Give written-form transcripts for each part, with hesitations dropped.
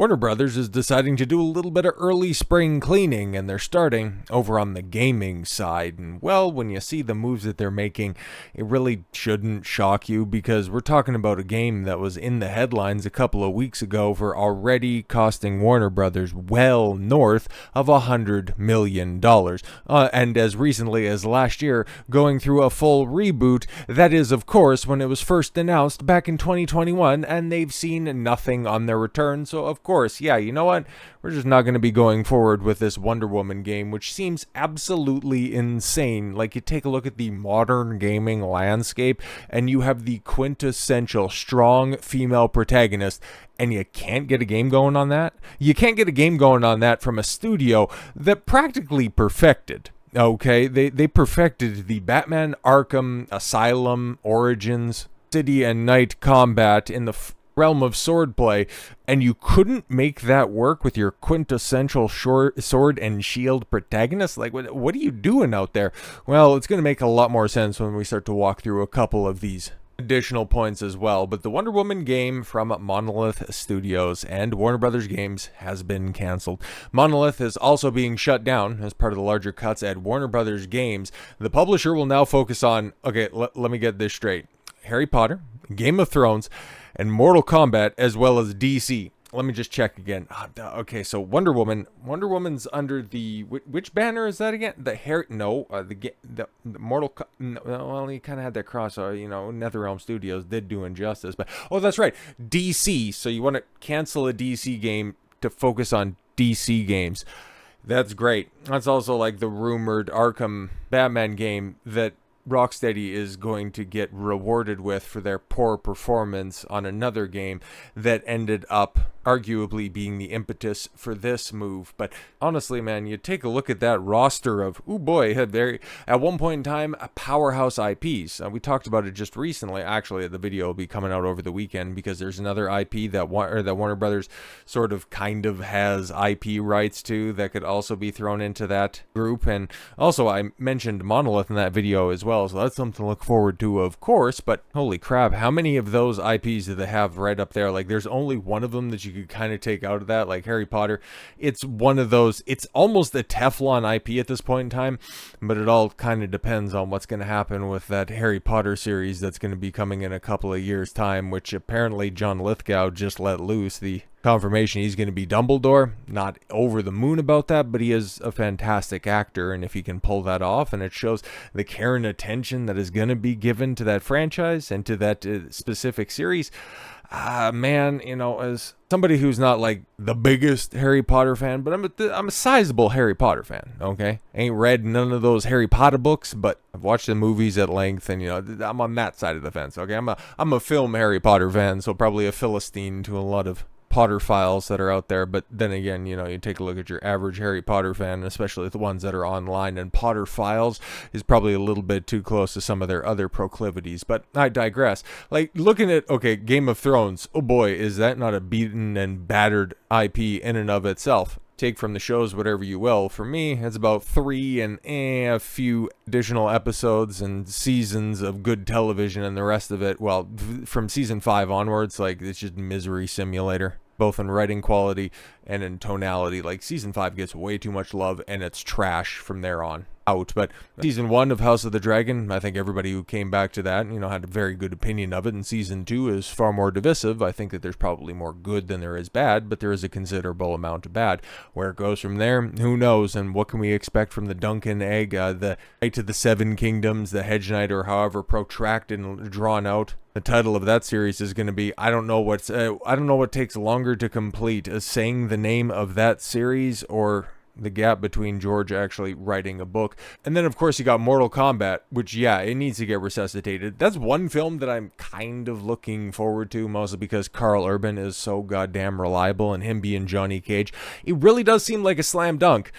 Warner Brothers is deciding to do a little bit of early spring cleaning, and they're starting over on the gaming side. And well, when you see the moves that they're making, it really shouldn't shock you, because we're talking about a game that was in the headlines a couple of weeks ago for already costing Warner Brothers well north of $100 million. And as recently as last year, going through a full reboot. That is, of course, when it was first announced back in 2021, and they've seen nothing on their return. So of course, yeah, you know what? We're just not going to be going forward with this Wonder Woman game, which seems absolutely insane. Like, you take a look at the modern gaming landscape, and you have the quintessential strong female protagonist, and you can't get a game going on that? You can't get a game going on that from a studio that practically perfected. Okay, they perfected the Batman Arkham Asylum Origins City and Night combat in the realm of swordplay, and you couldn't make that work with your quintessential sword and shield protagonist? Like, what are you doing out there? Well, it's going to make a lot more sense when we start to walk through a couple of these additional points as well. But the Wonder Woman game from Monolith Studios and Warner Brothers Games has been canceled. Monolith is also being shut down as part of the larger cuts at Warner Brothers Games. The publisher will now focus on, okay, let me get this straight, Harry Potter, Game of Thrones, and Mortal Kombat, as well as DC. Let me just check again. Okay, so Wonder Woman's under the which banner is that again? The Mortal. No, well, he kind of had that cross. NetherRealm Studios did do Injustice, but that's right, DC. So you want to cancel a DC game to focus on DC games. That's great. That's also like the rumored Arkham Batman game that Rocksteady is going to get rewarded with for their poor performance on another game that ended up arguably being the impetus for this move. But honestly, man, you take a look at that roster of, at one point in time, powerhouse IPs. We talked about it just recently. Actually, the video will be coming out over the weekend, because there's another IP that Warner Brothers sort of kind of has IP rights to that could also be thrown into that group. And also, I mentioned Monolith in that video as well, so that's something to look forward to, of course. But holy crap, how many of those IPs do they have right up there? Like, there's only one of them that you could kind of take out of that, like Harry Potter. It's one of those, it's almost a Teflon IP at this point in time, but it all kind of depends on what's going to happen with that Harry Potter series that's going to be coming in a couple of years' time, which apparently John Lithgow just let loose the confirmation he's going to be Dumbledore. Not over the moon about that, but he is a fantastic actor, and if he can pull that off, and it shows the care and attention that is going to be given to that franchise and to that specific series, man, as somebody who's not like the biggest Harry Potter fan, but I'm a sizable Harry Potter fan, okay? Ain't read none of those Harry Potter books, but I've watched the movies at length, and I'm on that side of the fence, okay? I'm a film Harry Potter fan, so probably a Philistine to a lot of Potter files that are out there. But then again, you take a look at your average Harry Potter fan, especially the ones that are online, and Potter files is probably a little bit too close to some of their other proclivities. But I digress. Like, looking at, okay, Game of Thrones, oh boy, is that not a beaten and battered IP in and of itself. Take from the shows whatever you will. For me, it's about 3 and a few additional episodes and seasons of good television, and the rest of it, well, from season 5 onwards, like, it's just misery simulator, both in writing quality and in tonality. Like, season 5 gets way too much love, and it's trash from there on out. But season 1 of House of the Dragon, I think everybody who came back to that, had a very good opinion of it. And season 2 is far more divisive. I think that there's probably more good than there is bad, but there is a considerable amount of bad. Where it goes from there, who knows? And what can we expect from the Duncan Egg, the Knight of the Seven Kingdoms, the Hedge Knight, or however protracted and drawn out the title of that series is going to be? I don't know what takes longer to complete, saying the name of that series, or the gap between George actually writing a book. And then, of course, you got Mortal Kombat, which, yeah, it needs to get resuscitated. That's one film that I'm kind of looking forward to, mostly because Carl Urban is so goddamn reliable, and him being Johnny Cage, it really does seem like a slam dunk.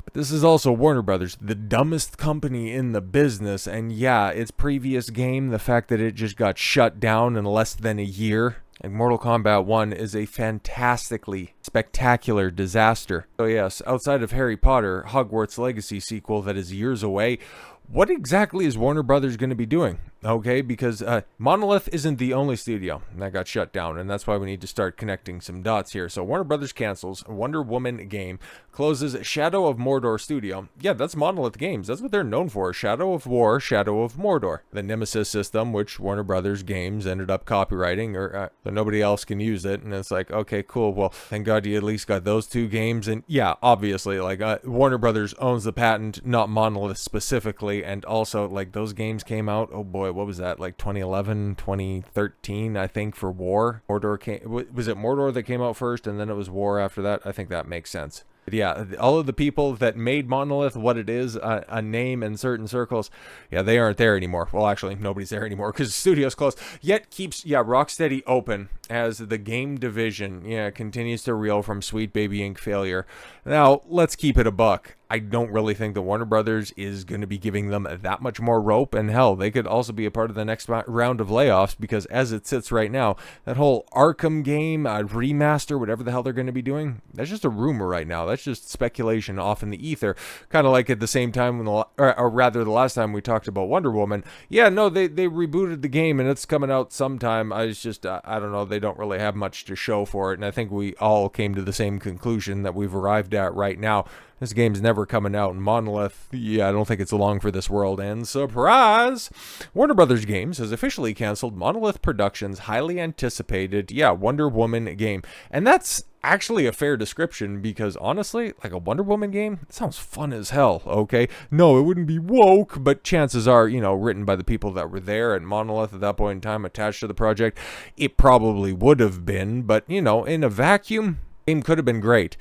But this is also Warner Brothers, the dumbest company in the business, and yeah, its previous game, the fact that it just got shut down in less than a year, like Mortal Kombat 1 is a fantastically spectacular disaster. So yes, outside of Harry Potter, Hogwarts Legacy sequel that is years away, what exactly is Warner Brothers going to be doing? okay? Because Monolith isn't the only studio that got shut down, and that's why we need to start connecting some dots here. So Warner Brothers cancels Wonder Woman game, closes Shadow of Mordor studio. Yeah, that's Monolith Games. That's what they're known for. Shadow of War, Shadow of Mordor. The Nemesis system, which Warner Brothers Games ended up copywriting, or so nobody else can use it. And it's like, okay, cool. Well, thank God you at least got those two games. And yeah, obviously, like Warner Brothers owns the patent, not Monolith specifically. And also, like, those games came out, oh boy, what was that? Like 2011, 2013, I think, for War. Mordor was it Mordor that came out first, and then it was War after that? I think that makes sense. But yeah, all of the people that made Monolith what it is, a name in certain circles, yeah, they aren't there anymore. Well, actually, nobody's there anymore because the studio's closed. Yet keeps, yeah, Rocksteady open as the game division, yeah, continues to reel from Sweet Baby Inc. failure. Now, let's keep it a buck. I don't really think that Warner Brothers is going to be giving them that much more rope, and hell, they could also be a part of the next round of layoffs, because as it sits right now, that whole Arkham game, remaster, whatever the hell they're going to be doing, that's just a rumor right now. That's just speculation off in the ether. Kind of like at the same time, when or rather the last time we talked about Wonder Woman, yeah, no, they rebooted the game, and it's coming out sometime. I don't know, they don't really have much to show for it, and I think we all came to the same conclusion that we've arrived at right now. This game's never coming out, and Monolith, yeah, I don't think it's along for this world. And surprise! Warner Brothers Games has officially canceled Monolith Productions' highly anticipated, yeah, Wonder Woman game. And that's actually a fair description, because honestly, like, a Wonder Woman game, it sounds fun as hell, okay? No, it wouldn't be woke, but chances are, you know, written by the people that were there at Monolith at that point in time, attached to the project, it probably would have been. But, you know, in a vacuum, the game could have been great.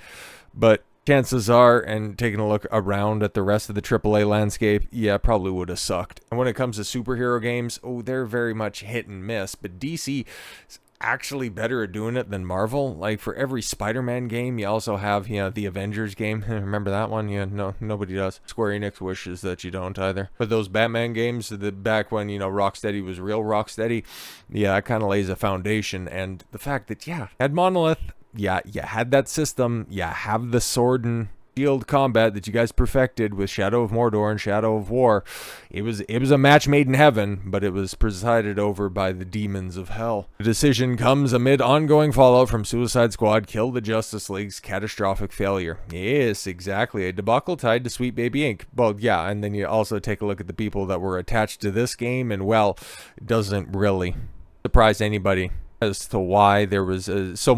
But chances are, and taking a look around at the rest of the AAA landscape, yeah, probably would have sucked. And when it comes to superhero games, oh, they're very much hit and miss. But DC is actually better at doing it than Marvel. Like, for every Spider-Man game, you also have, you know, the Avengers game. Remember that one? Yeah, no, nobody does. Square Enix wishes that you don't either. But those Batman games, back when, you know, Rocksteady was real Rocksteady, yeah, it kind of lays a foundation. And the fact that, yeah, had Monolith, yeah, you had that system, you have the sword and shield combat that you guys perfected with Shadow of Mordor and Shadow of War. It was a match made in heaven, but it was presided over by the demons of hell. The decision comes amid ongoing fallout from Suicide Squad Kill the Justice League's catastrophic failure. Yes, exactly, a debacle tied to Sweet Baby Inc. Well, yeah, and then you also take a look at the people that were attached to this game, and well, it doesn't really surprise anybody as to why there was so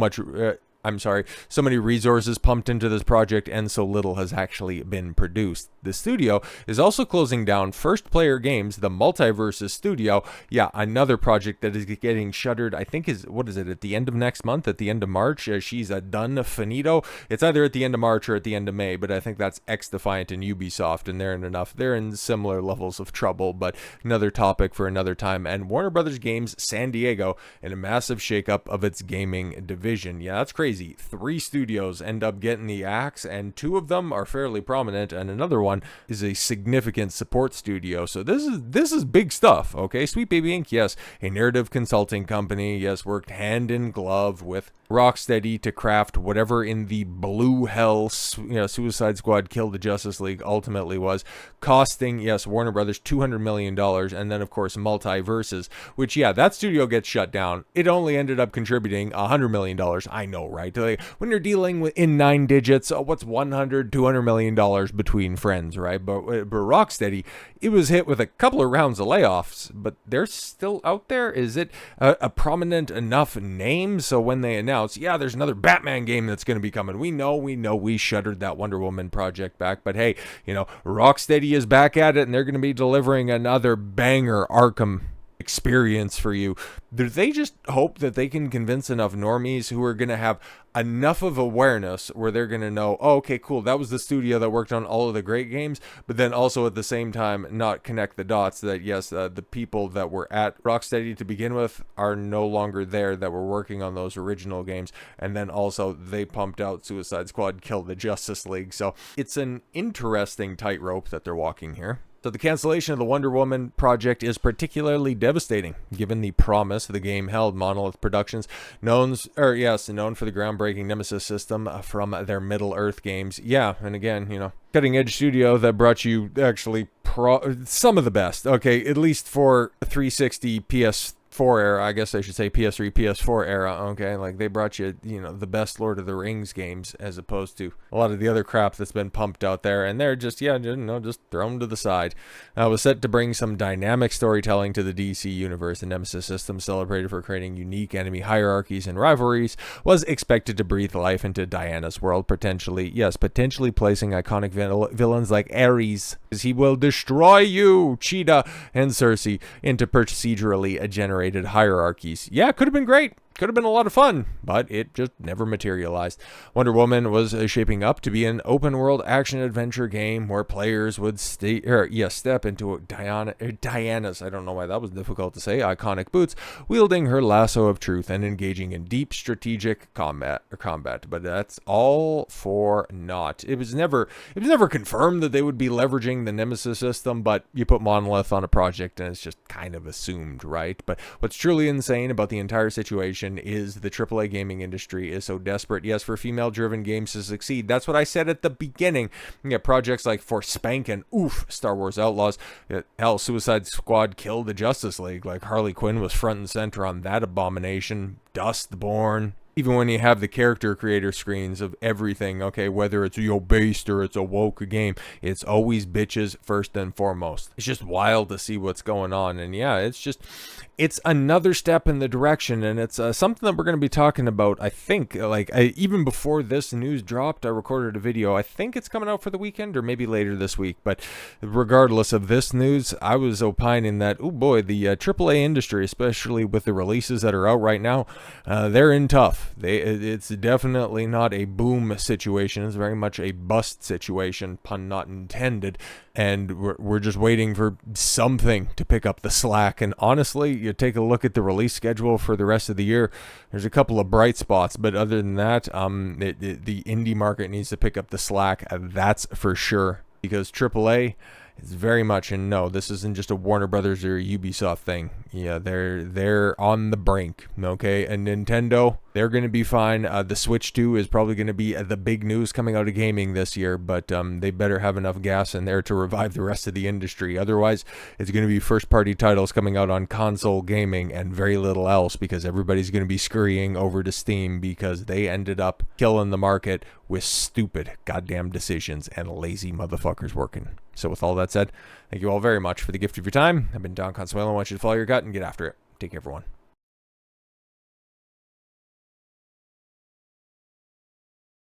many resources pumped into this project and so little has actually been produced. The studio is also closing down First Player Games, the MultiVerus studio. Yeah, another project that is getting shuttered, I think at the end of next month, at the end of March. She's done finito. It's either at the end of March or at the end of May, but I think that's X-Defiant and Ubisoft, and they're in similar levels of trouble, but another topic for another time. And Warner Brothers Games San Diego in a massive shakeup of its gaming division. Yeah, that's crazy. 3 studios end up getting the axe, and 2 of them are fairly prominent, and another one is a significant support studio. So this is big stuff, okay? Sweet Baby Inc., yes, a narrative consulting company, yes, worked hand in glove with Rocksteady to craft whatever in the blue hell, you know, Suicide Squad Kill the Justice League ultimately was, costing, yes, Warner Brothers $200 million, and then, of course, MultiVersus, which, yeah, that studio gets shut down. It only ended up contributing $100 million. I know, right? Like, when you're dealing with in 9 digits, what's $100-200 million between friends, right? But Rocksteady, it was hit with a couple of rounds of layoffs, but they're still out there. Is it a prominent enough name so when they announce, yeah, there's another Batman game that's going to be coming, we know we shuttered that Wonder Woman project back, but hey, you know, Rocksteady is back at it, and they're going to be delivering another banger Arkham experience for you. Do they just hope that they can convince enough normies who are going to have enough of awareness where they're going to know, oh, okay, cool, that was the studio that worked on all of the great games, but then also at the same time not connect the dots that, yes, the people that were at Rocksteady to begin with are no longer there that were working on those original games, and then also they pumped out Suicide Squad Kill the Justice League. So it's an interesting tightrope that they're walking here. So the cancellation of the Wonder Woman project is particularly devastating, given the promise the game held. Monolith Productions, known for the groundbreaking Nemesis system from their Middle-earth games. Yeah, and again, you know, cutting-edge studio that brought you actually some of the best. Okay, at least for 360 PS4 era, I guess I should say PS3, PS4 era, okay? Like, they brought you, you know, the best Lord of the Rings games, as opposed to a lot of the other crap that's been pumped out there, and they're just, yeah, you know, just thrown to the side. Was set to bring some dynamic storytelling to the DC universe. The Nemesis system, celebrated for creating unique enemy hierarchies and rivalries, was expected to breathe life into Diana's world, potentially placing iconic villains like Ares, because he will destroy you, Cheetah, and Cersei into procedurally generated hierarchies. Yeah, could have been great. Could have been a lot of fun, but it just never materialized. Wonder Woman was shaping up to be an open-world action-adventure game where players would step into Diana's, I don't know why that was difficult to say, iconic boots, wielding her lasso of truth and engaging in deep strategic combat. But that's all for naught. It was never confirmed that they would be leveraging the Nemesis system, but you put Monolith on a project and it's just kind of assumed, right? But what's truly insane about the entire situation is the AAA gaming industry is so desperate, yes, for female-driven games to succeed. That's what I said at the beginning. You get projects like Forspank and Star Wars Outlaws. Hell, Suicide Squad killed the Justice League. Like, Harley Quinn was front and center on that abomination. Dustborn. Even when you have the character creator screens of everything, okay, whether it's based or it's a woke game, it's always bitches first and foremost. It's just wild to see what's going on. And yeah, it's another step in the direction, and it's something that we're going to be talking about. I think, even before this news dropped, I recorded a video. I think it's coming out for the weekend or maybe later this week. But regardless of this news, I was opining that, oh boy, the AAA industry, especially with the releases that are out right now, they're in tough. It's definitely not a boom situation. It's very much a bust situation, pun not intended. And we're just waiting for something to pick up the slack. And honestly, you take a look at the release schedule for the rest of the year, there's a couple of bright spots. But other than that, the indie market needs to pick up the slack. That's for sure. Because AAA is very much, and no, this isn't just a Warner Brothers or Ubisoft thing. Yeah, they're on the brink, okay? And Nintendo, they're going to be fine. The Switch 2 is probably going to be the big news coming out of gaming this year, but they better have enough gas in there to revive the rest of the industry. Otherwise, it's going to be first-party titles coming out on console gaming and very little else, because everybody's going to be scurrying over to Steam because they ended up killing the market with stupid goddamn decisions and lazy motherfuckers working. So with all that said, thank you all very much for the gift of your time. I've been Don Consuelo. I want you to follow your gut and get after it. Take care, everyone.